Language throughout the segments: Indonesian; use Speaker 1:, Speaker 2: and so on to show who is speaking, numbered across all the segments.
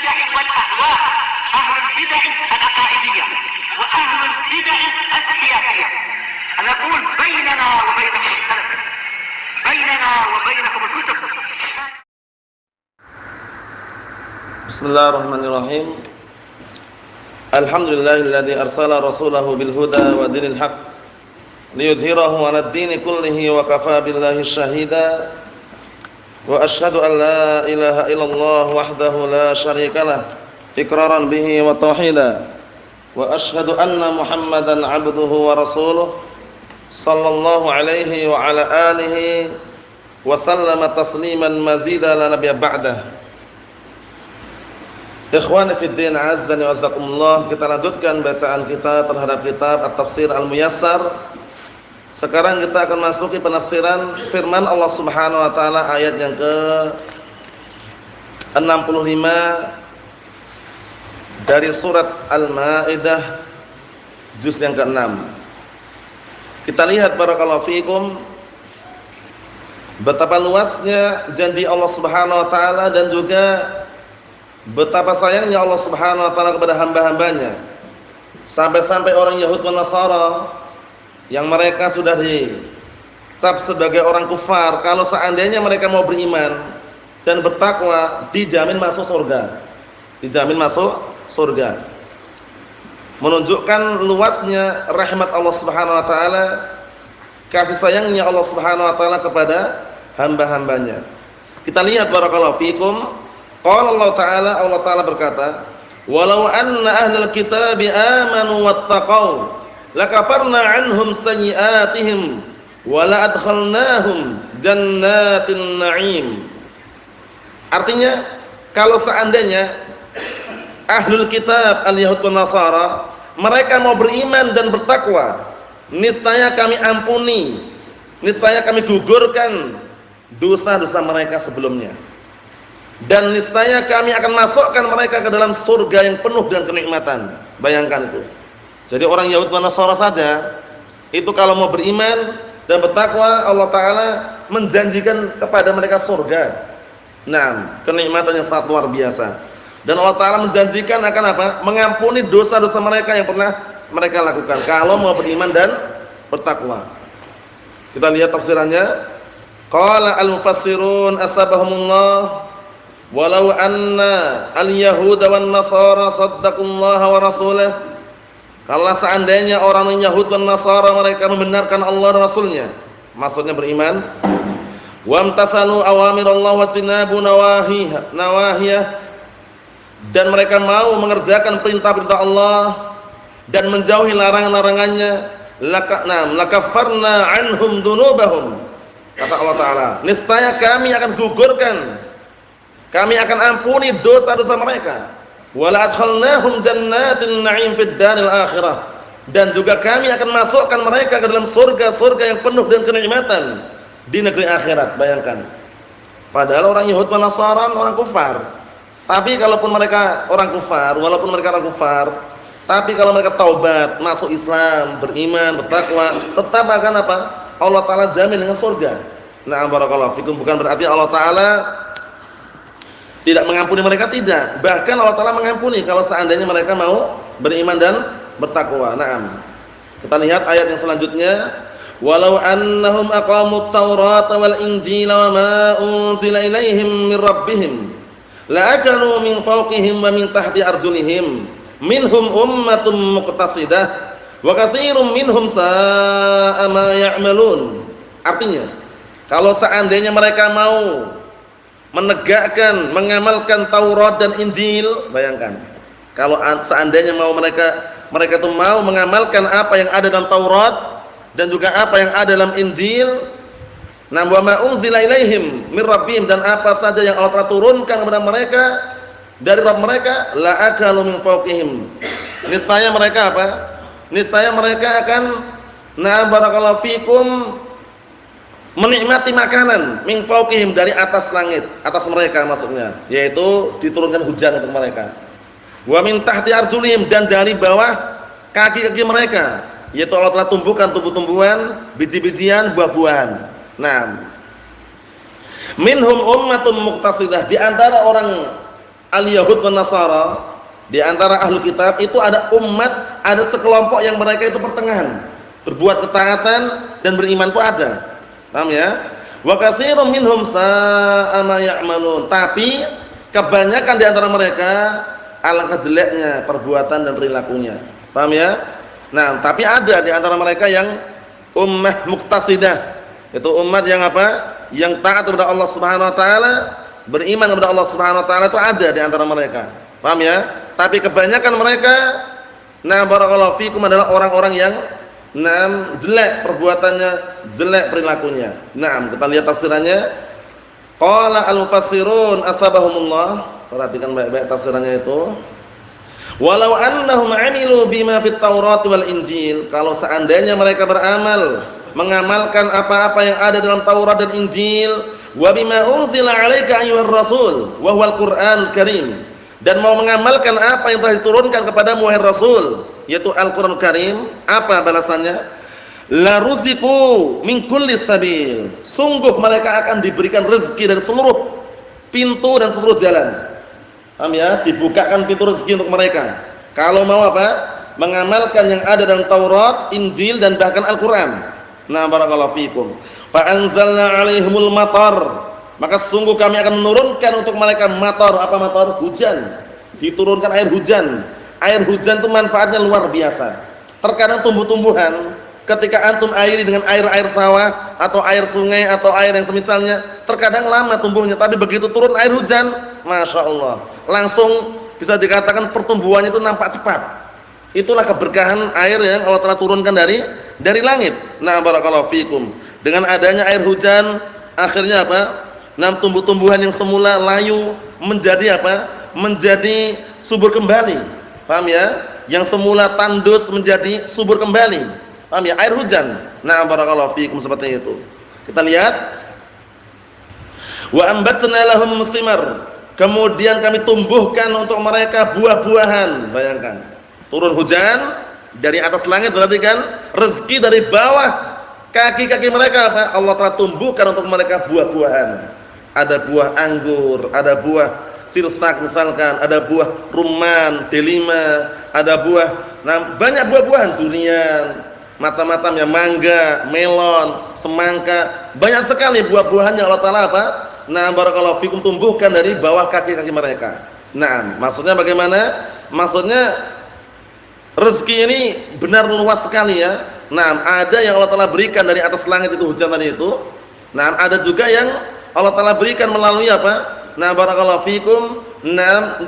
Speaker 1: البدع والأهواء، أهل البدع العقائدية وأهل البدع السياسية. نقول بيننا وبينكم السلف، بيننا وبينكم الكتب.
Speaker 2: Bismillahirrahmanirrahim. Alhamdulillahilladzi arsala rasulahu bil huda wa dinil haqq liyudhhirahu 'alad dini kullihi wa kafaa billahi shahida. Wa asyhadu an la ilaha illallah wahdahu la syarikalah iqraran bihi wa tauhida. Wa asyhadu anna Muhammadan 'abduhu wa rasuluh sallallahu alaihi wa ala alihi wa sallama tasliman mazida la nabiyya ba'dah. Ikhwani fid din, azzani wa azakumullah. Kita lanjutkan bacaan kita terhadap kitab At-Tafsir Al-Muyassar. Sekarang kita akan masuki penafsiran firman Allah Subhanahu wa taala ayat yang ke-65 dari surat Al-Maidah juz yang ke-6. Kita lihat barakallahu fikum betapa luasnya janji Allah Subhanahu wa taala dan juga betapa sayangnya Allah Subhanahu wa taala kepada hamba-hambanya. Sampai-sampai orang Yahud dan Nasara yang mereka sudah dicap sebagai orang kufar, kalau seandainya mereka mau beriman dan bertakwa, dijamin masuk surga. Dijamin masuk surga. Menunjukkan luasnya rahmat Allah Subhanahu wa taala, kasih sayangnya Allah Subhanahu wa taala kepada hamba-hambanya. Kita lihat barakallahu fikum. Qala Allah Ta'ala berkata, "Walau anna ahlal kitabi amanu wattaqau lakafarna 'anhum sayyi'atihim wa la adkhalnahum jannatin na'im." Artinya, kalau seandainya ahlul kitab al-Yahud dan Nasara mereka mau beriman dan bertakwa, niscaya kami ampuni, niscaya kami gugurkan dosa-dosa mereka sebelumnya. Dan niscaya kami akan masukkan mereka ke dalam surga yang penuh dengan kenikmatan. Bayangkan itu. Jadi orang Yahudi dan Nasara saja itu kalau mau beriman dan bertakwa, Allah Ta'ala menjanjikan kepada mereka surga. Nah, kenikmatan yang sangat luar biasa. Dan Allah Ta'ala menjanjikan akan apa? Mengampuni dosa-dosa mereka yang pernah mereka lakukan kalau mau beriman dan bertakwa. Kita lihat tafsirannya. Qala al-mufassirun asbahumullah, walau anna al-yahuda wan nasara saddaqallaha wa rasulahu. Kalau seandainya orang Yahud dan Nasara mereka membenarkan Allah dan Rasulnya, maksudnya beriman, wa amtathalu awamirallah wa tinabu nawahiyah, dan mereka mau mengerjakan perintah-perintah Allah dan menjauhi larangan-larangannya, lakaffarna anhum dzunubahum. Kata Allah Ta'ala, niscaya kami akan gugurkan, kami akan ampuni dosa-dosa mereka. Wala adkhalnahum jannatin na'im fid daril akhirah. Dan juga kami akan masukkan mereka ke dalam surga-surga yang penuh dengan kenikmatan di negeri akhirat. Bayangkan. Padahal orang Yahud dan Nasara orang kufar. Tapi kalaupun mereka orang kufar, walaupun mereka orang kufar, tapi kalau mereka taubat, masuk Islam, beriman, bertakwa, tetap akan apa? Allah Ta'ala jamin dengan surga. Nah, barakallahu fikum. Bukan berarti Allah Ta'ala tidak mengampuni mereka, tidak. Bahkan Allah Ta'ala mengampuni kalau seandainya mereka mau beriman dan bertakwa. Naam. Kita lihat ayat yang selanjutnya. Walau annahum aqamut Taurata wal Injila wa ma unzila ilaihim min rabbihim la'akalu min fawqihim wa min tahti arjulihim minhum ummatun muqtasidah wa katsirum minhum sa'a ma ya'malun. Artinya, kalau seandainya mereka mau menegakkan, mengamalkan Taurat dan Injil, bayangkan. Kalau seandainya mau mereka itu mau mengamalkan apa yang ada dalam Taurat dan juga apa yang ada dalam Injil, wa ma unzila ilaihim min rabbihim, dan apa saja yang Allah Ta'ala turunkan kepada mereka dari Rabb mereka, la akalu min fawqihim. Niscaya mereka apa? Niscaya mereka akan barakallahu fikum menikmati makanan min fawqihim, dari atas langit, atas mereka maksudnya, yaitu diturunkan hujan untuk mereka. Wa min tahti arjulihim, dan dari bawah kaki-kaki mereka, yaitu Allah telah tumbuhkan tumbuh-tumbuhan, biji-bijian, buah-buahan. Nah, minhum ummatun muqtasidah, di antara orang al-Yahud wan Nasara, di antara ahlu kitab itu ada umat, ada sekelompok yang mereka itu pertengahan, berbuat ketaatan dan beriman itu ada. Paham ya? Wa katsirun minhum sa'a ma ya'malun. Tapi kebanyakan di antara mereka alangkah jeleknya perbuatan dan perilakunya. Paham ya? Nah, tapi ada di antara mereka yang ummah muqtasidah. Itu umat yang apa? Yang taat kepada Allah Subhanahu wa taala, beriman kepada Allah Subhanahu wa taala, itu ada di antara mereka. Paham ya? Tapi kebanyakan mereka, nah barakallahu fikum, adalah orang-orang yang jelek perbuatannya, jelek perilakunya. Nah, kita lihat tafsirannya. Qala al-mufassirun asbahumullah. Perhatikan baik-baik tafsirannya itu. Walau annahum 'amilu bima fit Taurat wal Injil, kalau seandainya mereka beramal, mengamalkan apa-apa yang ada dalam Taurat dan Injil, wa bima unzila 'alaika ayyuhar rasul wa huwal Qur'anul Karim, dan mau mengamalkan apa yang telah diturunkan kepadamu wahai Rasul, yaitu Al-Qur'an Karim, apa balasannya? La ruziqu min kulli sabil, sungguh mereka akan diberikan rezeki dari seluruh pintu dan seluruh jalan. Paham ya? Dibukakan pintu rezeki untuk mereka kalau mau apa? Mengamalkan yang ada dalam Taurat, Injil dan bahkan Al-Qur'an. Nah, barakallahu fikum. Fa anzalna 'alaihimul matar, maka sungguh kami akan menurunkan untuk mereka matar. Apa matar? Hujan. Diturunkan air hujan. Air hujan itu manfaatnya luar biasa. Terkadang tumbuh-tumbuhan ketika antum airi dengan air sawah atau air sungai atau air yang semisalnya, terkadang lama tumbuhnya, tapi begitu turun air hujan, masya Allah, langsung bisa dikatakan pertumbuhannya itu nampak cepat. Itulah keberkahan air yang Allah telah turunkan dari langit. Nah, barakallahu fikum. Dengan adanya air hujan, akhirnya apa? Tumbuh-tumbuhan yang semula layu menjadi apa? Menjadi subur kembali. Paham ya? Yang semula tandus menjadi subur kembali. Paham ya? Air hujan. Nah, barakallahu fikum, seperti itu. Kita lihat. Wa ambatna lahum thimar. Kemudian kami tumbuhkan untuk mereka buah-buahan. Bayangkan. Turun hujan dari atas langit, berarti kan rezeki dari bawah kaki-kaki mereka apa? Allah telah tumbuhkan untuk mereka buah-buahan. Ada buah anggur, ada buah sirsak misalkan, ada buah rumman, delima, ada buah, banyak buah-buahan, durian, macam-macamnya, mangga, melon, semangka, banyak sekali buah-buahan yang Allah Taala apa? Nah, barakallahu fikum, tumbuhkan dari bawah kaki-kaki mereka. Nah, maksudnya bagaimana? Maksudnya rezeki ini benar luas sekali ya. Nah, ada yang Allah Taala berikan dari atas langit itu hujan tadi itu. Nah, ada juga yang Allah Taala berikan melalui apa? Nah, barakallahu fikum,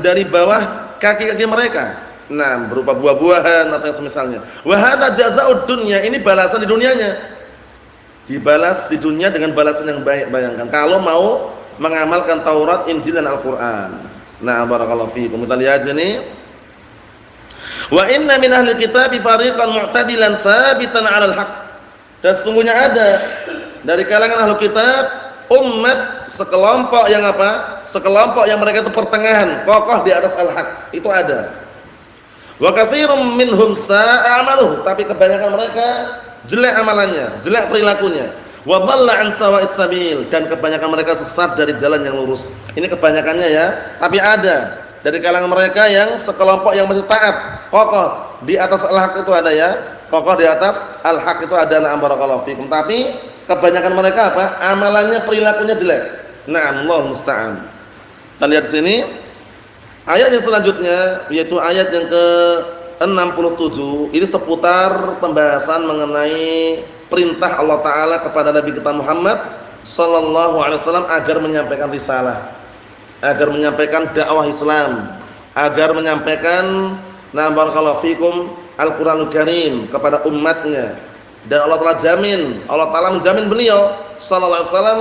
Speaker 2: dari bawah kaki-kaki mereka. Nah, berupa buah-buahan atau yang semisalnya. Wa hadza jazaa'ud dunya, ini balasan di dunianya. Dibalas di dunia dengan balasan yang baik. Bayangkan kalau mau mengamalkan Taurat, Injil dan Al-Qur'an. Nah, barakallahu fikum. Kita lihat sini. Wa inna min ahli kitab fariqan mu'tadilan sabitan 'alal haqq. Dan sesungguhnya ada dari kalangan ahli kitab umat sekelompok yang apa? Sekelompok yang mereka itu pertengahan, kokoh di atas al-haq. Itu ada. Wa katsirum minhum sa'a amaluh, tapi kebanyakan mereka jelek amalannya, jelek perilakunya. Wa dhalla 'an sawa'is sabil, dan kebanyakan mereka sesat dari jalan yang lurus. Ini kebanyakannya ya, tapi ada dari kalangan mereka yang sekelompok yang masih taat, kokoh di atas al-haq itu ada ya. Kokoh di atas al-haq itu ada, na barakallahu fikum. Tapi kebanyakan mereka apa? Amalannya, perilakunya jelek. Na'am, Allah musta'an. Kita lihat sini. Ayat yang selanjutnya yaitu ayat yang ke-67. Ini seputar pembahasan mengenai perintah Allah Taala kepada Nabi kita Muhammad sallallahu alaihi wasallam agar menyampaikan risalah, agar menyampaikan dakwah Islam, agar menyampaikan barakallahu fikum Al-Qur'anul Karim kepada umatnya. Dan Allah Taala jamin, Allah Taala menjamin beliau sallallahu alaihi wasallam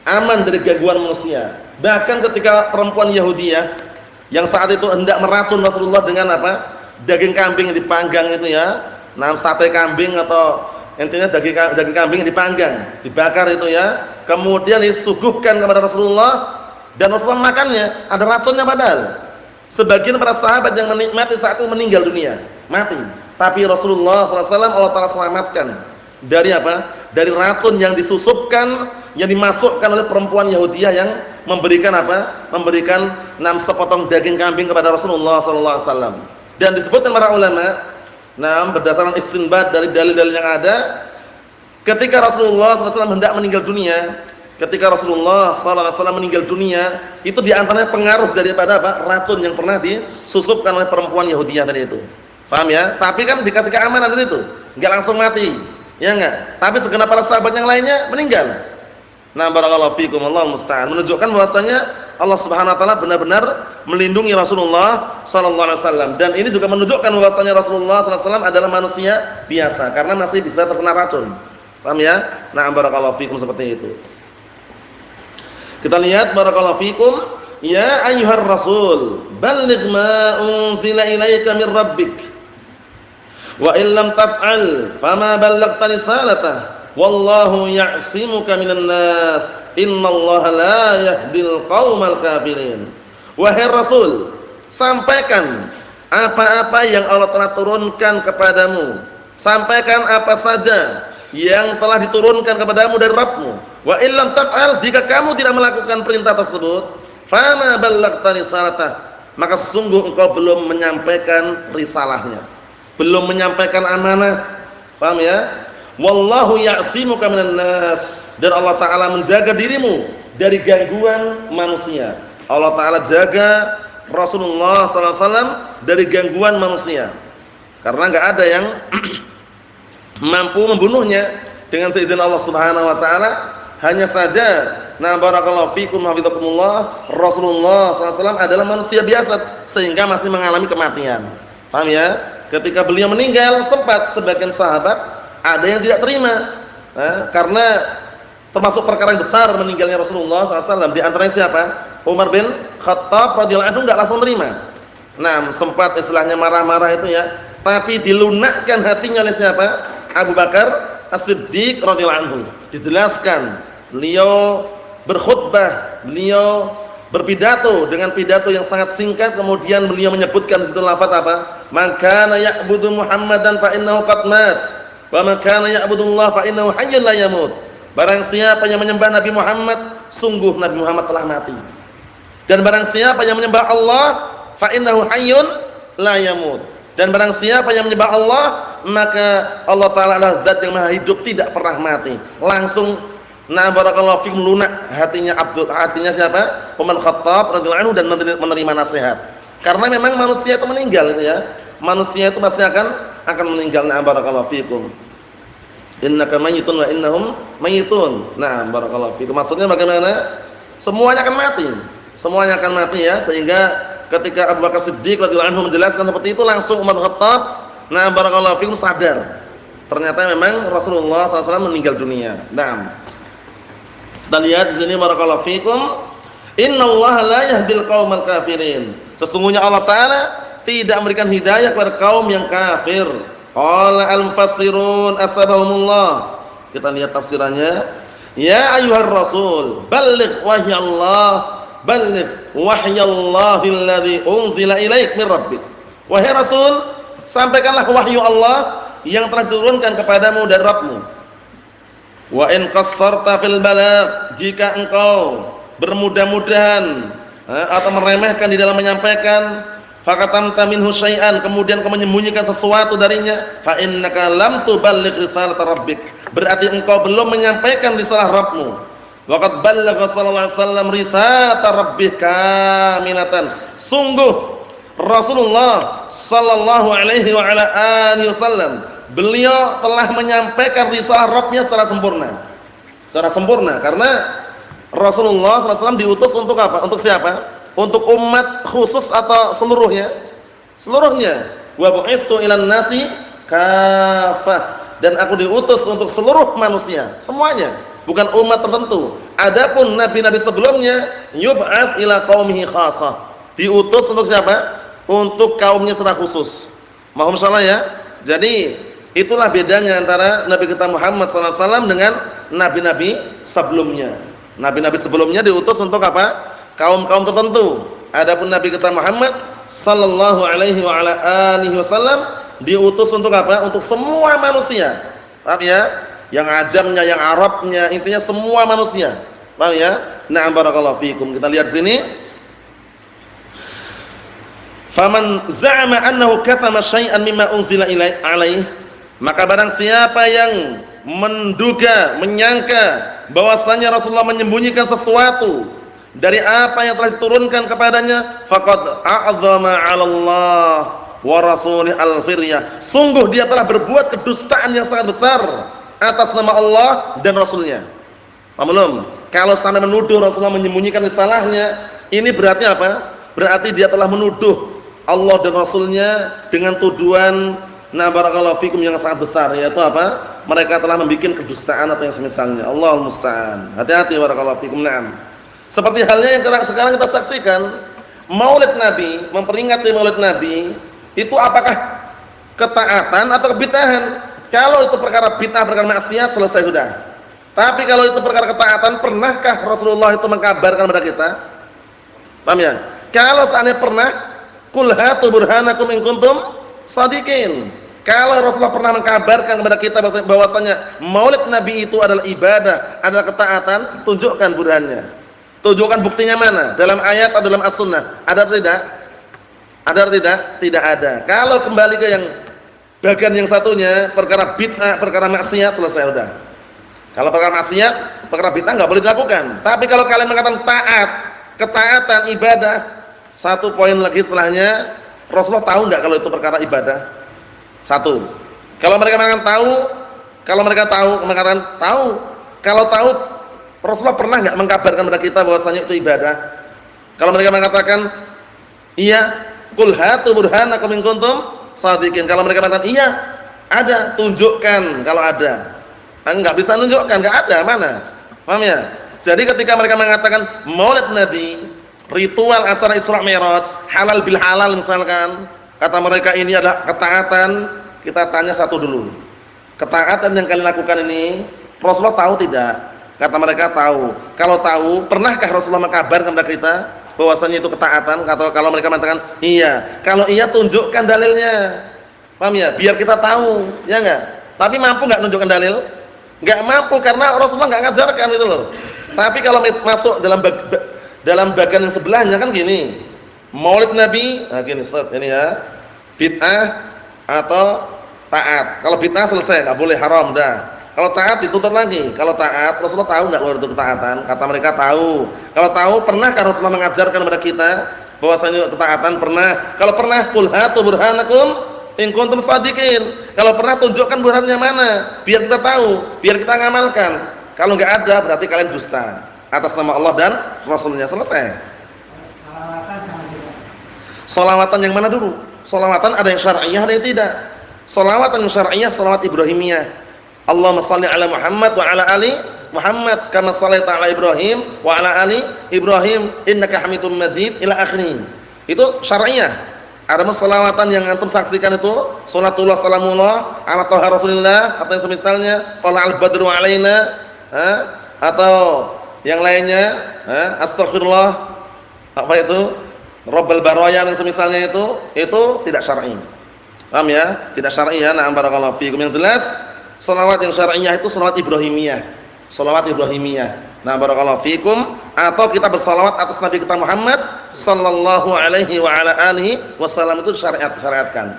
Speaker 2: aman dari gangguan manusia. Bahkan ketika perempuan Yahudiyah yang saat itu hendak meracun Rasulullah dengan apa? Daging kambing yang dipanggang itu ya. Sate kambing atau intinya daging kambing yang dipanggang, dibakar itu ya. Kemudian disuguhkan kepada Rasulullah dan Rasulullah makannya, ada racunnya padahal. Sebagian para sahabat yang menikmati saat itu meninggal dunia, mati. Tapi Rasulullah SAW Allah Ta'ala selamatkan dari apa? Dari racun yang disusupkan, yang dimasukkan oleh perempuan Yahudiyah yang memberikan apa? Memberikan 6 sepotong daging kambing kepada Rasulullah sallallahu alaihi wasallam. Dan disebutkan para ulama, berdasarkan istinbat dari dalil-dalil yang ada, ketika Rasulullah sallallahu alaihi wasallam hendak meninggal dunia, ketika Rasulullah sallallahu alaihi wasallam meninggal dunia, itu di antaranya pengaruh daripada apa? Racun yang pernah disusupkan oleh perempuan Yahudiyah tadi itu. Paham ya? Tapi kan dikasih keamanan di situ, enggak langsung mati. Ya enggak? Tapi segenap para sahabat yang lainnya meninggal. Nah, barakallahu fikum, Allahu musta'an. Menunjukkan bahwasanya Allah Subhanahu wa taala benar-benar melindungi Rasulullah sallallahu alaihi wasallam. Dan ini juga menunjukkan bahwasanya Rasulullah sallallahu alaihi wasallam adalah manusia biasa karena masih bisa terkena racun. Paham ya? Nah, barakallahu fikum seperti itu. Kita lihat barakallahu fikum, ya ayyuhar rasul, balligh ma unzila ilaika min rabbik. Wa illam taf'al fama ballaghta risalatah. Wallahu ya'simuka minan nas. Innallaha la yahdil qaumal kafirin. Wahai Rasul, sampaikan apa-apa yang Allah telah turunkan kepadamu. Sampaikan apa saja yang telah diturunkan kepadamu dari Rabbmu. Wa illam taf'al, jika kamu tidak melakukan perintah tersebut, fama ballaghta risalatah, maka sungguh engkau belum menyampaikan risalahnya, belum menyampaikan amanah. Paham ya? Wallahu ya'simuka minan nas, dan Allah taala menjaga dirimu dari gangguan manusia. Allah taala jaga Rasulullah sallallahu alaihi wasallam dari gangguan manusia. Karena enggak ada yang mampu membunuhnya dengan seizin Allah Subhanahu wa taala. Hanya saja, nah barakallahu fikum hafizakumullah, Rasulullah sallallahu alaihi wasallam adalah manusia biasa sehingga masih mengalami kematian. Paham ya? Ketika beliau meninggal, sempat sebagian sahabat ada yang tidak terima, karena termasuk perkara yang besar meninggalnya Rasulullah SAW. Di antaranya siapa? Umar bin Khattab radhiyallahu anhu enggak langsung terima. Nah, sempat istilahnya marah-marah itu ya, tapi dilunakkan hatinya oleh siapa? Abu Bakar As-Siddiq radhiyallahu anhu. Dijelaskan, beliau berkhutbah, beliau berpidato dengan pidato yang sangat singkat, kemudian beliau menyebutkan di situ lafaz apa? Man kana ya'budu Muhammadan fa innahu qad mat. Wa man kana ya'budullah fa innahu hayyun la yamut. Barang siapa yang menyembah Nabi Muhammad, sungguh Nabi Muhammad telah mati. Dan barang siapa yang menyembah Allah, fa innahu hayyun la yamut. Dan barang siapa yang menyembah Allah, maka Allah taala adalah zat yang maha hidup, tidak pernah mati. Langsung barakallahu fikum lunak hatinya siapa? Umar Khattab radhiyallahu anhu, dan menerima nasihat. Karena memang manusia itu meninggal itu ya. Manusia itu pasti akan meninggal. Barakallahu fikum. Innaka mayyitun wa innahum mayyitun. Nah, barakallahu fikum. Maksudnya bagaimana? Semuanya akan mati. Semuanya akan mati ya, sehingga ketika Abu Bakar Siddiq radhiyallahu anhu menjelaskan seperti itu, langsung Umar Khattab barakallahu fikum sadar. Ternyata memang Rasulullah SAW meninggal dunia. Naam. Kita lihat di sini barakallahu fikum, innallaha la yahdil qaumal kafirin. Sesungguhnya Allah taala tidak memberikan hidayah kepada kaum yang kafir. Qala al-mufassirun atsabahumullah. Kita lihat tafsirannya. Ya ayyuhar rasul, balligh wahyallah, balligh wahyallahi alladzi unzila ilaik min rabbik. Wahai Rasul, sampaikanlah wahyu Allah yang telah diturunkan kepadamu dari Rabbmu. Wa in qassarta fil balagh, jika engkau bermudah-mudahan atau meremehkan di dalam menyampaikan, faqatamta minhu syai'an, kemudian kau menyembunyikan sesuatu darinya, fa innaka lam tuballigh risalat rabbik, berarti engkau belum menyampaikan risalah Rabbmu. Wa qad ballagha sallallahu alaihi wasallam risalata rabbih kamilatan. Sungguh Rasulullah sallallahu alaihi wa ala alihi wasallam, beliau telah menyampaikan risalah Rabbnya secara sempurna. Secara sempurna, karena Rasulullah SAW diutus untuk apa? Untuk siapa? Untuk umat khusus atau seluruhnya? Seluruhnya. Wa bu'istu ilan nasi kafah, dan aku diutus untuk seluruh manusia, semuanya, bukan umat tertentu. Adapun nabi-nabi sebelumnya yub'ats ila qaumihi khassah, diutus untuk siapa? Untuk kaumnya secara khusus. Mohon salah ya. Jadi itulah bedanya antara Nabi kita Muhammad SAW dengan nabi-nabi sebelumnya. Nabi-nabi sebelumnya diutus untuk apa? Kaum-kaum tertentu. Adapun Nabi kita Muhammad sallallahu alaihi wa ala alihi wasallam diutus untuk apa? Untuk semua manusia. Paham ya? Yang ajamnya, yang Arabnya, intinya semua manusia. Paham ya? Na'am barakallahu fikum. Kita lihat sini. Faman za'ama annahu katama syai'an mimma unzila alaihi, maka barang siapa yang menduga, menyangka bahwasanya Rasulullah menyembunyikan sesuatu dari apa yang telah diturunkan kepadanya, faqad a'zama 'ala Allah wa rasulih al-firyah, sungguh dia telah berbuat kedustaan yang sangat besar atas nama Allah dan Rasulnya. Paham belum? Kalau sampai menuduh Rasulullah menyembunyikan risalahnya, ini berarti apa? Berarti dia telah menuduh Allah dan Rasulnya dengan tuduhan barakallahu fikum yang sangat besar, yaitu apa? Mereka telah membuat kedustaan atau yang semisalnya. Allahul musta'an. Hati-hati barakallahu fikum. Naam. Seperti halnya yang sekarang kita saksikan, Maulid Nabi, memperingati Maulid Nabi, itu apakah ketaatan atau kebid'ahan? Kalau itu perkara bid'ah, perkara maksiat, selesai sudah. Tapi kalau itu perkara ketaatan, pernahkah Rasulullah itu mengkabarkan kepada kita? Paham ya? Kalau seandainya pernah, qul hatu burhanakum in kuntum shadiqin. Kalau Rasulullah pernah mengkabarkan kepada kita bahwasanya Maulid Nabi itu adalah ibadah, adalah ketaatan, tunjukkan burhannya. Tunjukkan buktinya mana? Dalam ayat atau dalam as-sunnah? Ada atau tidak? Ada atau tidak? Tidak ada. Kalau kembali ke yang bagian yang satunya, perkara bid'ah, perkara maksiat, selesai sudah. Kalau perkara maksiat, perkara bid'ah enggak boleh dilakukan. Tapi kalau kalian mengatakan taat, ketaatan, ibadah, satu poin lagi setelahnya, Rasulullah tahu enggak kalau itu perkara ibadah? Satu. Kalau mereka mengatakan tahu, mengatakan tahu. Kalau tahu, Rasulullah pernah enggak mengkabarkan kepada kita bahwasanya itu ibadah? Kalau mereka mengatakan iya, qul hatu burhanakum in kuntum shadiqin. Kalau mereka mengatakan iya, ada, tunjukkan kalau ada. Enggak bisa tunjukkan, enggak ada, mana? Paham ya? Jadi ketika mereka mengatakan Maulid Nabi, ritual acara Isra Mi'raj, halal bil halal misalkan, kata mereka ini adalah ketaatan, kita tanya satu dulu. Ketaatan yang kalian lakukan ini, Rasulullah tahu tidak? Kata mereka tahu. Kalau tahu, pernahkah Rasulullah mengkabarkan kepada kita bahwasanya itu ketaatan? Kalau mereka mengatakan iya. Kalau iya, tunjukkan dalilnya. Paham ya? Biar kita tahu, ya enggak? Tapi mampu enggak menunjukkan dalil? Enggak mampu karena Rasulullah enggak ngajarkan itu loh. Tapi kalau masuk dalam bagian yang sebelahnya kan gini. Maulid Nabi, nah gini, ini ya. Bid'ah atau taat. Kalau bid'ah selesai, enggak boleh, haram dah. Kalau taat dituntut lagi. Kalau taat, Rasulullah tahu enggak kalau itu ketaatan? Kata mereka tahu. Kalau tahu, pernahkah Rasulullah mengajarkan kepada kita bahwasanya ketaatan? Pernah. Kalau pernah, qul hatu burhanakum in kuntum shadiqin. Kalau pernah, tunjukkan burhannya mana, biar kita tahu, biar kita ngamalkan. Kalau enggak ada, berarti kalian dusta atas nama Allah dan Rasulnya. Selesai. Sholawatan yang mana dulu? Sholawatan ada yang syar'iyah, ada yang tidak. Sholawatan yang syar'iyah, sholawat Ibrahimiyah. Allahumma shalli ala Muhammad wa ala ali Muhammad kama shallaita ala Ibrahim wa ala ali Ibrahim innaka Hamidum Majid ila akhirih. Itu syar'iyah. Ada sholawatan yang antum saksikan itu, salatullah salamullah ala toha Rasulillah, atau yang semisalnya qala al-badru alaina, atau yang lainnya, astaghfirullah, apa itu, Rabbal baraya, yang semisalnya itu tidak syar'i. Paham ya? Tidak syar'i ya. Na'am barakallahu fiikum. Yang jelas shalawat yang syar'iyah itu shalawat Ibrahimiyah. Shalawat Ibrahimiyah. Na'am barakallahu fiikum. Atau kita bersalawat atas Nabi kita Muhammad sallallahu alaihi wa ala alihi wasallam, itu syariatkan.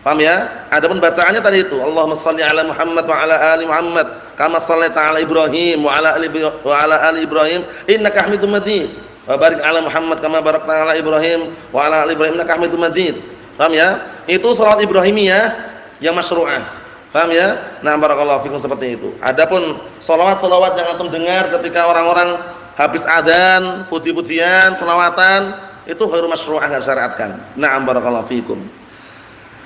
Speaker 2: Paham ya? Adapun bacaannya tadi itu, Allahumma shalli ala Muhammad wa ala ali Muhammad kama shallaita ala Ibrahim wa ala ali Ibrahim innaka Hamidum Majid. Wa barik ala Muhammad kama barakta ala Ibrahim wa ala ali Ibrahim innaka Hamidum Majid. Paham ya? Itu salat Ibrahimiyah yang masyru'ah. Paham ya? Nah, barakallahu fikum, seperti itu. Adapun salawat-salawat yang antum dengar ketika orang-orang habis adzan, puji-pujian, selawatan, itu ghairu masyru'ah, enggak syariatkan. Na'am barakallahu fikum.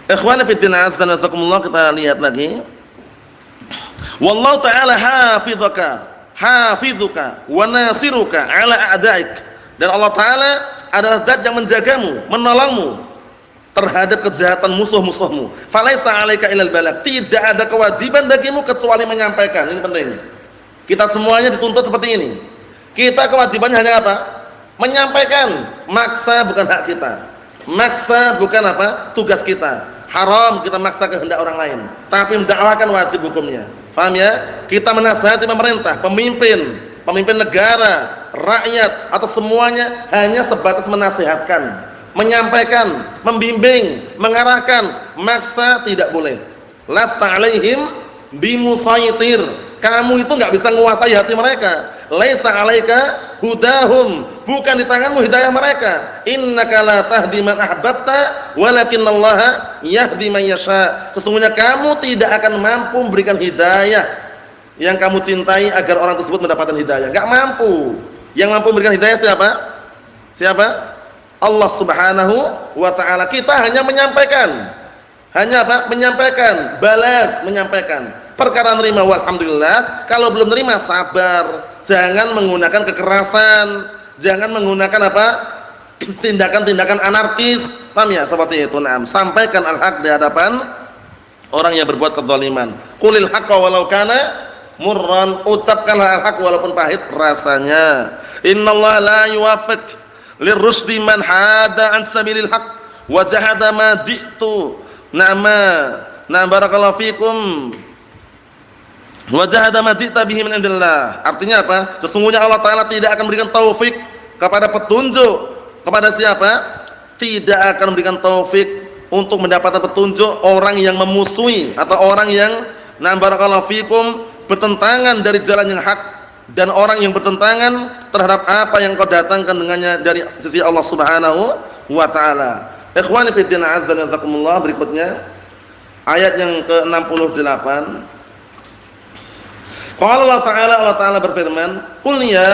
Speaker 2: Ikhwani fi din, azza wa jazakumullah, kita lihat lagi. Wallahu ta'ala hafizuka wa nasiruka ala a'daik. Dan Allah Ta'ala adalah zat yang menjagamu, menolongmu terhadap kejahatan musuh-musuhmu. Falaisa 'alaika illal balagh. Tidak ada kewajiban bagimu kecuali menyampaikan. Ini penting. Kita semuanya dituntut seperti ini. Kita kewajibannya hanya apa? Menyampaikan. Maksa bukan hak kita. Maksa bukan apa? Tugas kita. Haram kita maksa kehendak orang lain. Tapi mendakwahkan wajib hukumnya. Paham ya? Kita menasihati pemerintah, pemimpin, pemimpin negara, rakyat atau semuanya hanya sebatas menasihatkan, menyampaikan, membimbing, mengarahkan, maksa tidak boleh. Lasta 'alaihim bimusaitir. Kamu itu enggak bisa menguasai hati mereka. Laisa 'alaika hudahum, bukan di tanganmu hidayah mereka. Innaka la tahdi man ahbabta, walakinallaha yahdi man yasha. Sesungguhnya kamu tidak akan mampu memberikan hidayah yang kamu cintai agar orang tersebut mendapatkan hidayah. Enggak mampu. Yang mampu memberikan hidayah siapa? Siapa? Allah Subhanahu wa taala. Kita hanya menyampaikan. Hanya apa? Menyampaikan, balas, menyampaikan. Perkara nerima walhamdulillah, kalau belum nerima sabar. Jangan menggunakan kekerasan, jangan menggunakan apa? Tindakan-tindakan anarkis. Paham ya? Seperti itu. Naam, sampaikan al-haq di hadapan orang yang berbuat kezaliman. Qulil haqqa walau kana murran, ucapkanlah al-haq walaupun pahit rasanya. Innallaha la yuwaffiq lirrusdi man hada an sabilil haqq wa jahada ma ji'tu. Na'am barakallahu fikum. Wa jahada ma ji'ta bihi min indillah. Artinya apa? Sesungguhnya Allah taala tidak akan memberikan taufik kepada petunjuk kepada siapa? Tidak akan memberikan taufik untuk mendapatkan petunjuk orang yang memusuhi atau orang yang na'am barakallahu fikum bertentangan dari jalan yang hak dan orang yang bertentangan terhadap apa yang kau datangkan dengannya dari sisi Allah Subhanahu wa taala. Ikhwani fi din azza wa jazakumullah, berikutnya ayat yang ke-68. Qala Allah Ta'ala berfirman, "Qul ya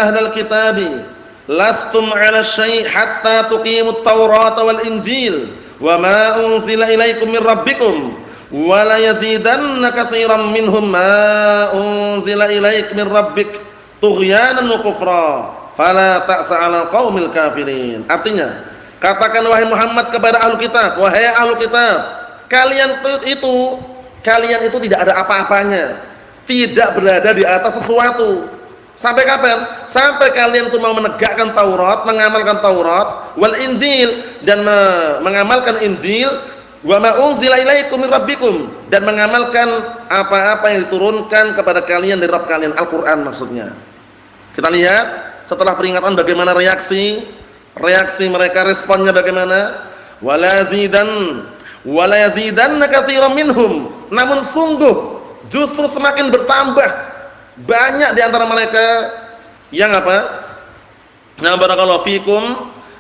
Speaker 2: ahlal kitabi lastum 'ala syai' hatta tuqimut Taurata wal Injil wa ma unzila ilaikum min rabbikum wa la yazidanna katsiran minhum ma unzila ilaik min rabbik tughyanan wa kufra fala ta'sa 'alal qaumil kafirin." Artinya, katakan wahai Muhammad kepada ahlu kitab, wahai ahlu kitab, kalian itu tidak ada apa-apanya, tidak berada di atas sesuatu. Sampai kapan? Sampai kalian itu mau menegakkan Taurat, mengamalkan Taurat, wal Injil, dan mengamalkan Injil, wa ma unzila ilaikum min rabbikum, dan mengamalkan apa-apa yang diturunkan kepada kalian dari Rabb kalian, Al-Qur'an maksudnya. Kita lihat setelah peringatan bagaimana reaksi mereka, responnya bagaimana? Wala yazidanna katsiran minhum. Namun sungguh justru semakin bertambah banyak di antara mereka yang apa? Na barakallahu fikum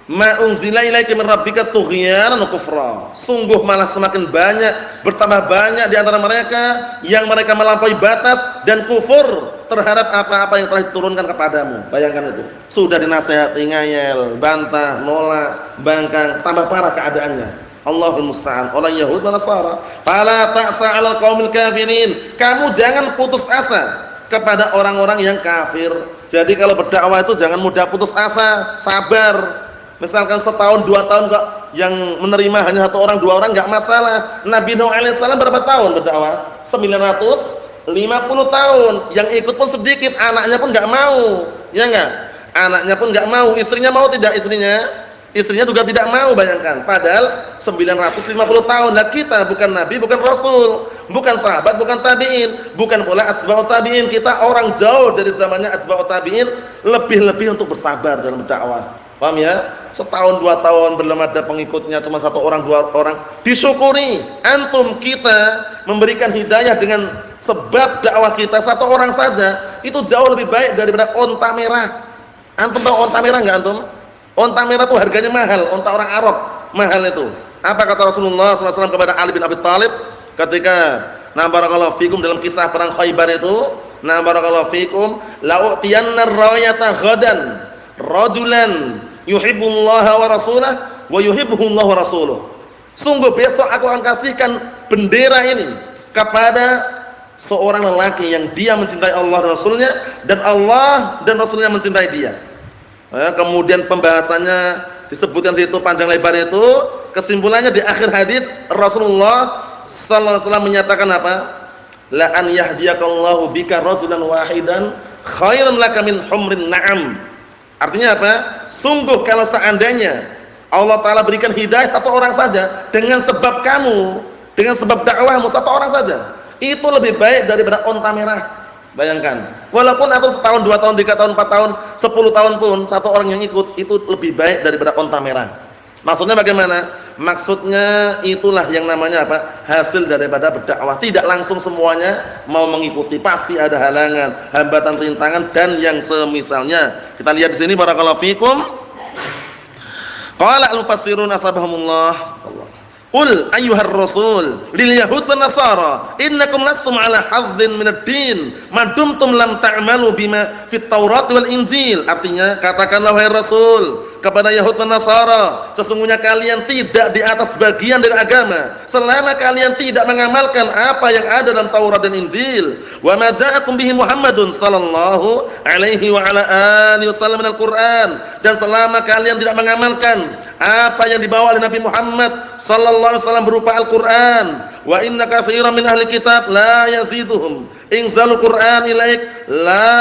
Speaker 2: ma unzila ilaika min rabbika tughyanan wa kufra. Sungguh malah semakin banyak, bertambah banyak di antara mereka yang mereka melampaui batas dan kufur terhadap apa-apa yang telah diturunkan kepadamu. Bayangkan itu. Sudah dinasihati ngayel, bantah, nolak, bangkang, tambah parah keadaannya. Allahul musta'an. Orang Yahudi dan Nasara. Fala ta'sa 'alal qaumil kafirin. Kamu jangan putus asa kepada orang-orang yang kafir. Jadi kalau berdakwah itu jangan mudah putus asa, sabar. Misalkan setahun, 2 tahun kok yang menerima hanya 1 orang, 2 orang enggak masalah. Nabi Nuh alaihissalam berapa tahun berdakwah? 950 tahun. Yang ikut pun sedikit, anaknya pun enggak mau. Ya enggak? Anaknya pun enggak mau, istrinya mau tidak istrinya? Istrinya juga tidak mau, bayangkan. Padahal 950 tahun. Lah kita bukan nabi, bukan rasul, bukan sahabat, bukan tabi'in, bukan pula atba'ut tabi'in. Kita orang jauh dari zamannya atba'ut tabi'in, lebih-lebih untuk bersabar dalam berdakwah. Paham ya? Setahun 2 tahun belum ada pengikutnya, cuma 1 orang 2 orang. Disyukuri antum kita memberikan hidayah dengan sebab dakwah kita 1 orang saja, itu jauh lebih baik daripada onta merah. Antum tahu onta merah enggak antum? Onta merah itu harganya mahal, onta orang Arab mahal itu. Apa kata Rasulullah SAW kepada Ali bin Abi Thalib ketika barakallahu fikum dalam kisah perang Khaybar itu, barakallahu fikum, la'utiyanna ar-rayata ghadan rajulan yuhibbullaha wa rasulahu wa yuhibbuhullahu wa rasuluh. Sungguh besok aku akan kasihkan bendera ini kepada seorang lelaki yang dia mencintai Allah dan Rasulnya, dan Allah dan Rasulnya mencintai dia. Kemudian pembahasannya disebutkan situ panjang lebar itu. Kesimpulannya di akhir hadis Rasulullah sallallahu alaihi wasallam menyatakan apa? La an yahdiyakallahu bika rajulan wahidan khairan laka min humrin na'am. Artinya apa? Sungguh kalau seandainya Allah taala berikan hidayah 1 orang saja dengan sebab kamu, dengan sebab dakwahmu 1 orang saja, itu lebih baik daripada onta merah. Bayangkan, walaupun atau setahun, 2 tahun, 3 tahun, 4 tahun, 10 tahun pun satu orang yang ikut itu lebih baik daripada onta merah. Maksudnya bagaimana? Maksudnya itulah yang namanya apa? Hasil daripada berdakwah. Tidak langsung semuanya mau mengikuti, pasti ada halangan, hambatan, rintangan dan yang semisalnya. Kita lihat di sini barakallahu fikum. Qala al-mufassirun asbahumullah. Qul ayyuhar rasul lil yahud wan nasara innakum lastum ala hadzin minad din ma dumtum lam ta'malu bima fit Taurat wal Injil. Artinya katakanlah wahai rasul kepada Yahud dan Nasara, sesungguhnya kalian tidak di atas bagian dari agama selama kalian tidak mengamalkan apa yang ada dalam Taurat dan Injil. Wa ma ja'akum bihi Muhammadun sallallahu alaihi wa ala alihi wasallam minal Qur'an, dan selama kalian tidak mengamalkan apa yang dibawa oleh Nabi Muhammad sallallahu alaihi wasallam berupa Al-Qur'an. Wa inna katsiran min ahli kitab la yaziduhum inzalul Qur'an ilaik la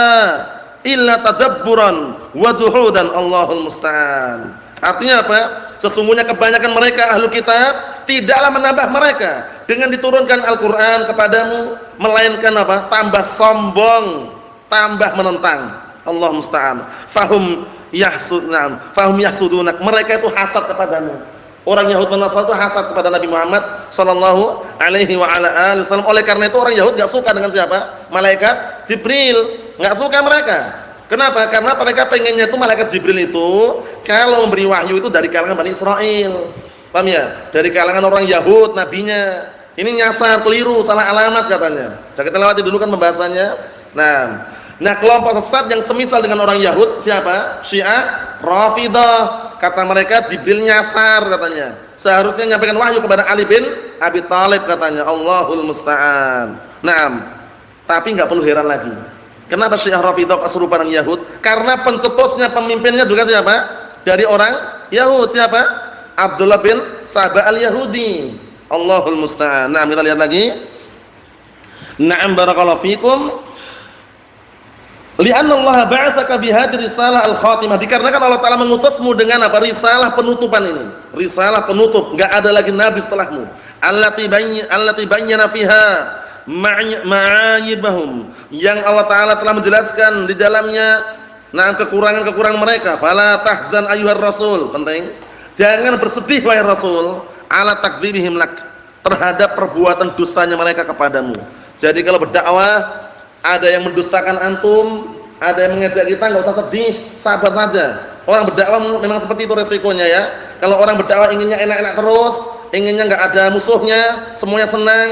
Speaker 2: illa tadabburan wa zuhudan, Allahul musta'an. Artinya apa? Sesungguhnya kebanyakan mereka ahlu kitab tidaklah menambah mereka dengan diturunkan Al-Qur'an kepadamu melainkan apa? Tambah sombong, tambah menentang. Allah musta'an. Fahum yahsudunak. Mereka itu hasad kepadamu. Orang Yahud dan Nasrani itu hasad kepada Nabi Muhammad sallallahu alaihi wa ala alihi wasallam. Oleh karena itu orang Yahud enggak suka dengan siapa? Malaikat Jibril. Enggak suka mereka. Kenapa? Karena mereka pengennya itu malaikat Jibril itu kalau memberi wahyu itu dari kalangan Bani Israel. Paham ya? Dari kalangan orang Yahud nabinya. Ini nyasar, keliru, salah alamat katanya. Jadi kita lewati dulu kan pembahasannya. Nah, kelompok sesat yang semisal dengan orang Yahud siapa? Syiah, Rafidah. Kata mereka Jibril nyasar katanya. Seharusnya nyampaikan wahyu kepada Ali bin Abi Thalib katanya. Allahul musta'an. Naam. Tapi enggak perlu heran lagi. Kenapa Syiah Rafidah keserupan dengan Yahud? Karena pencetusnya, pemimpinnya juga siapa? Dari orang Yahud. Siapa? Abdullah bin Sabah al-Yahudi. Allahul musta'an. Naam, kita lihat lagi. Naam barakallahu fikum. Li'anna Allah ba'atsaka bihadhihi risalah al-khatimah, dikarenakan Allah Taala mengutusmu dengan apa? Risalah penutupan ini. Risalah penutup, enggak ada lagi nabi setelahmu. Allati bayyana fiha ma'ayibahum, yang Allah Taala telah menjelaskan di dalamnya kekurangan-kekurangan mereka. Fala tahzan ayyuhar rasul, penting. Jangan bersedih wahai Rasul ala takdzibihim lak, terhadap perbuatan dustanya mereka kepadamu. Jadi kalau berdakwah ada yang mendustakan antum, ada yang mengejek kita, enggak usah sedih, sabar saja. Orang berdakwah memang seperti itu resikonya ya. Kalau orang berdakwah inginnya enak-enak terus, inginnya enggak ada musuhnya, semuanya senang,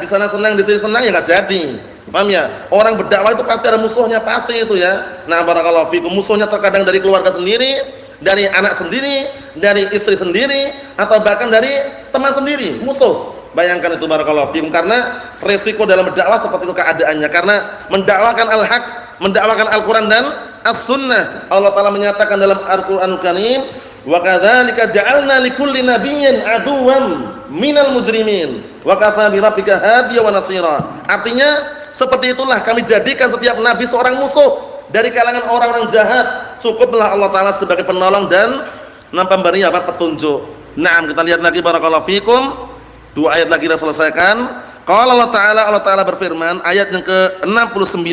Speaker 2: di sana senang, di sini senang, ya enggak jadi. Paham ya? Orang berdakwah itu pasti ada musuhnya, pasti itu ya. Nah, barakallahu fikum, musuhnya terkadang dari keluarga sendiri, dari anak sendiri, dari istri sendiri, atau bahkan dari teman sendiri, musuh. Bayangkan itu barakallahu fikum, karena resiko dalam berdakwah seperti itu keadaannya. Karena mendakwakan al-haq, mendakwakan Al-Qur'an dan as-sunnah. Allah Taala menyatakan dalam Al-Qur'anul Karim, "Wa kadzalika ja'alna likulli nabiyyin aduwwan minal mujrimin wa kafa bi rabbika hadiyan wa nasira." Artinya seperti itulah kami jadikan setiap nabi seorang musuh dari kalangan orang-orang jahat. Cukuplah Allah Taala sebagai penolong dan pemberi apa? Petunjuk. Naam, kita lihat lagi barakallahu fikum. 2 ayat lagi kita selesaikan. Qala Allah Taala berfirman ayat yang ke-69,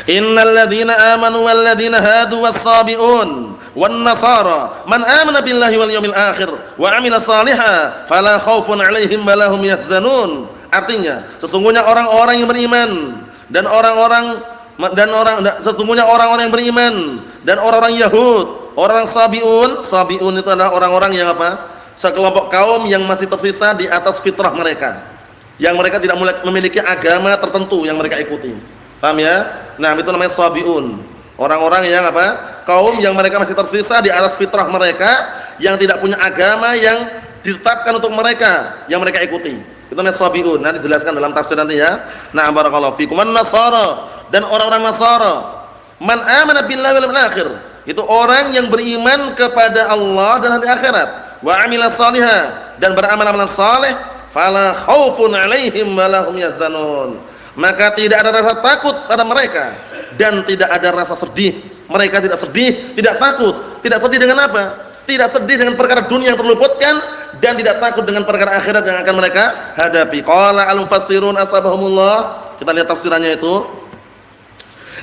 Speaker 2: Innal ladzina amanu wal ladzina hadu was-sabiun wan nasara man amana billahi wal yawmil akhir wa 'amila shalihan fala khaufun 'alaihim wa lahum yahzanun. Artinya, sesungguhnya orang-orang yang beriman dan sesungguhnya orang-orang yang beriman dan orang-orang Yahud, orang Sabiun itu adalah orang-orang yang apa? Sekelompok kaum yang masih tersisa di atas fitrah mereka, yang mereka tidak memiliki agama tertentu yang mereka ikuti. Paham ya? Nah, itu namanya Sabiun. Orang-orang yang apa? Kaum yang mereka masih tersisa di atas fitrah mereka, yang tidak punya agama yang ditetapkan untuk mereka, yang mereka ikuti. Itu namanya Sabiun. Nanti dijelaskan dalam tafsir nanti ya. Nah, barakallahu fikum. An-Nasara, dan orang-orang Nasara. Man amana billahi wal yawmil akhir. Itu orang yang beriman kepada Allah dan hari akhirat. Wa 'amila shalihan, dan beramal amalan saleh, fala khaufun 'alaihim wa lahum yahzanun. Maka tidak ada rasa takut pada mereka dan tidak ada rasa sedih. Mereka tidak sedih, tidak takut. Tidak sedih dengan apa? Tidak sedih dengan perkara dunia yang terluputkan dan tidak takut dengan perkara akhirat yang akan mereka hadapi. Qala al-mufassirun asbahumullah Kita lihat tafsirannya itu.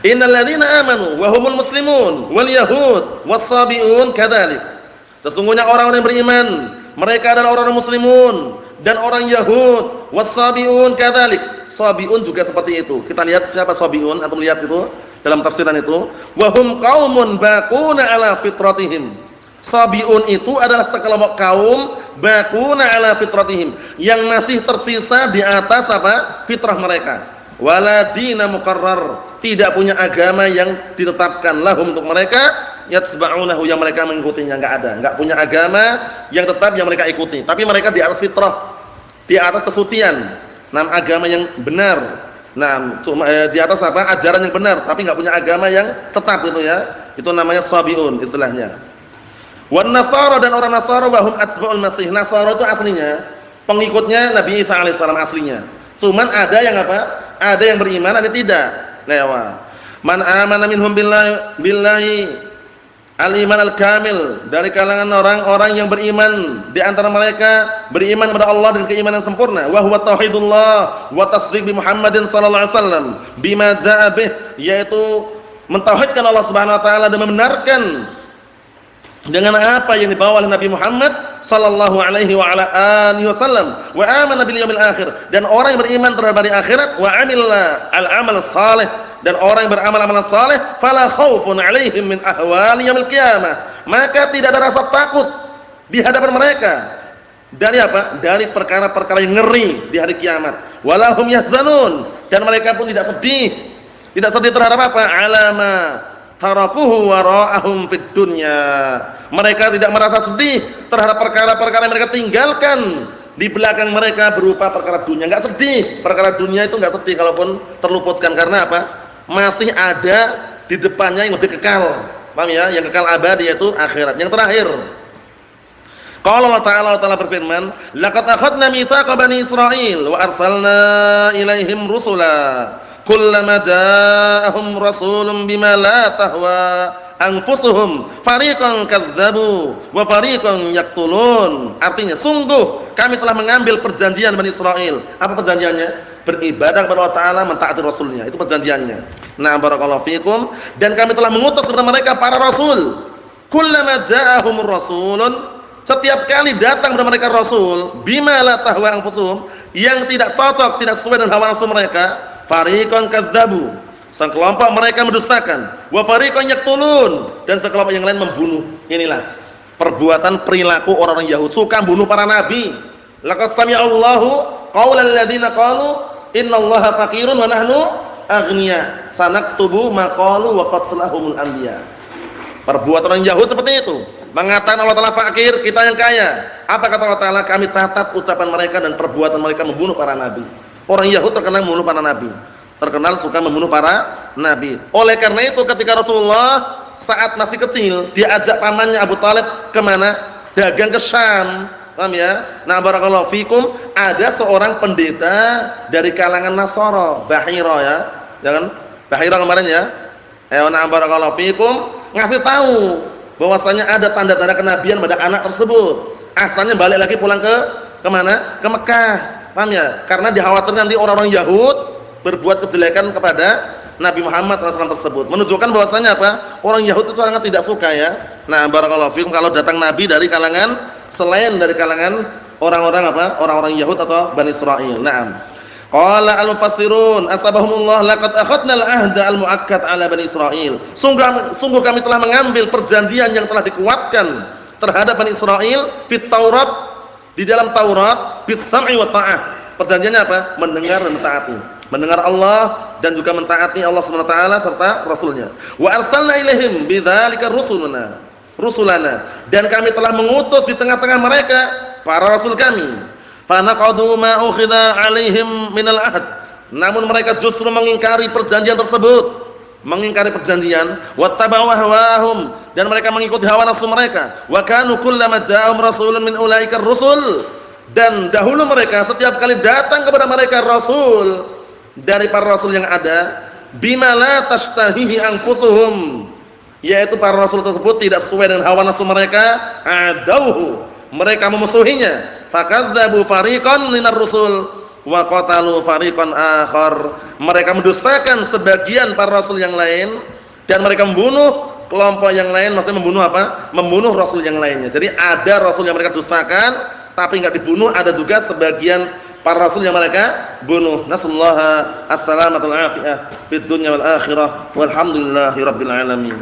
Speaker 2: Innal ladzina amanu wa humul muslimun wal yahud was-sabiun kadzalik. Sesungguhnya orang-orang yang beriman, mereka adalah orang-orang muslimun dan orang Yahud, was-sabiun kadzalik. Sabiun juga seperti itu. Kita lihat siapa sabiun, atau lihat itu dalam tafsiran itu. Wa hum qaumun baquna ala fitratihim. Sabiun itu adalah sekelompok kaum baquna ala fitratihim, yang masih tersisa di atas apa? Fitrah mereka. Wala dina muqarrar, tidak punya agama yang ditetapkan lahum untuk mereka, yatsba'unahu, yang mereka mengikutinya, enggak punya agama yang tetap yang mereka ikuti, tapi mereka di atas fitrah, di atas kesucian, agama yang benar. Di atas apa? Ajaran yang benar, tapi enggak punya agama yang tetap itu ya. Itu namanya sabiun istilahnya. Wan nasara, dan orang Nasara, wa hum atba'ul masih. Nasara itu aslinya pengikutnya Nabi Isa alaihissalam aslinya. Cuman ada yang apa? Ada yang beriman, ada tidak. Man amana minhum billahi al-iman al-kamil, dari kalangan orang-orang yang beriman di antara mereka beriman kepada Allah dan keimanan sempurna. Wa huwa tauhidullah wa tasdiq bi Muhammadin sallallahu alaihi wasallam bima jaa bih, yaitu mentauhidkan Allah Subhanahu wa taala dan membenarkan dengan apa yang dibawa oleh Nabi Muhammad sallallahu alaihi wa ala alihi wasallam, wa amana bil yaumil akhir, dan orang yang beriman terhadap hari akhirat, wa amila al-amal salih, dan orang yang beramal amalan saleh, fala khaufun alaihim min ahwali yaumil qiyamah, maka tidak ada rasa takut di hadapan mereka dari apa? Dari perkara-perkara yang ngeri di hari kiamat. Walahum yahzanun, dan mereka pun tidak sedih terhadap apa? Alama tarakuhu wara'ahum fid dunya, mereka tidak merasa sedih terhadap perkara-perkara yang mereka tinggalkan di belakang mereka berupa perkara dunia. Enggak sedih, perkara dunia itu enggak sedih kalaupun terluputkan, karena apa? Masih ada di depannya yang lebih kekal. Paham ya? Yang kekal abadi, yaitu akhirat. Yang terakhir, qala Allah Ta'ala berfirman, laqad akhadna mitsaqa bani Israil wa arsalna ilaihim rusula kullama ja'ahum rasulun bima la tahwa anfusuhum fariqan kadzdzabu wa fariqan yaqtulun. Artinya, sungguh kami telah mengambil perjanjian Bani Israil. Apa perjanjiannya? Beribadah kepada Allah Ta'ala, mentaati Rasulnya. Itu perjanjiannya. Nah, barakallahu fikum. Dan kami telah mengutus kepada mereka para Rasul. Kullama ja'ahumur rasulun, setiap kali datang kepada mereka Rasul, bima la tahwa anfusuhum, yang tidak cocok, tidak sesuai dengan hawa nafsu mereka, fariqan kadzdzabu, sekelompok mereka mendustakan, wa fariqan yaqtulun, dan sekelompok yang lain membunuh. Inilah perbuatan perilaku orang-orang Yahudi, suka membunuh para nabi. Laqad sami'allahu qaulal ladzina qalu innallaha faqirun wa nahnu aghnia sanaktubu ma qalu wa qatlahumul anbiya. Perbuatan orang Yahudi seperti itu, mengatakan Allah Ta'ala fakir, kita yang kaya. Apa kata Allah Ta'ala? Kami catat ucapan mereka dan perbuatan mereka membunuh para nabi. Orang Yahudi terkenal membunuh para nabi, terkenal suka membunuh para nabi. Oleh karena itu, ketika Rasulullah saat masih kecil, diajak pamannya Abu Thalib kemana? Dagang ke Syam. Paham ya? Nah, barakallahu fikum, ada seorang pendeta dari kalangan Nasara, Bahira ya. Jangan Bahira kemarin ya. Nah, barakallahu fikum, ngasih tahu bahwasanya ada tanda-tanda kenabian pada anak tersebut. Asalnya balik lagi pulang ke mana? Ke Mekah. Paham ya? Karena dikhawatirkan nanti orang-orang Yahud berbuat kejelekan kepada Nabi Muhammad SAW tersebut. Menunjukkan bahwasanya apa? Orang Yahud itu sangat tidak suka ya. Nah, barakallahu fikum, kalau datang nabi dari kalangan selain dari kalangan orang-orang apa? Orang-orang Yahud atau Bani Israil. Naam. Qala al-mufassirun asbahumullah laqad akhadna al-ahda al-muakkad ala Bani Israil. Sungguh kami telah mengambil perjanjian yang telah dikuatkan terhadap Bani Israil fit Taurat, di dalam Taurat, bis sam'i wa ta'ah. Perjanjiannya apa? Mendengar dan mentaati. Mendengar Allah dan juga mentaati Allah Subhanahu wa taala serta rasulnya. Wa arsalna ilaihim bidzalika rusulana, dan kami telah mengutus di tengah-tengah mereka para rasul kami. Fa naqadu ma ukhidha alaihim minal ahd, namun mereka justru mengingkari perjanjian tersebut, mengingkari perjanjian. Wattaba'u hawahum, dan mereka mengikuti hawa nafsu mereka. Wa kanu kullama ja'ahum rasulun min ulaikar rusul, dan dahulu mereka setiap kali datang kepada mereka rasul dari para rasul yang ada, bima la tashtahihi anfusuhum, yaitu para rasul tersebut tidak sesuai dengan hawa nafsu mereka, adauhu, mereka memusuhinya. Fakadzabu fariqan minar rusul wa qatalu fariqan akhar. Mereka mendustakan sebagian para rasul yang lain dan mereka membunuh kelompok yang lain. Maksudnya membunuh apa? Membunuh rasul yang lainnya. Jadi ada rasul yang mereka dustakan tapi enggak dibunuh, ada juga sebagian para rasul yang mereka bunuh. Nasallaha as-salamata wal afiyah fid dunya wal akhirah. Walhamdulillahirabbil alamin.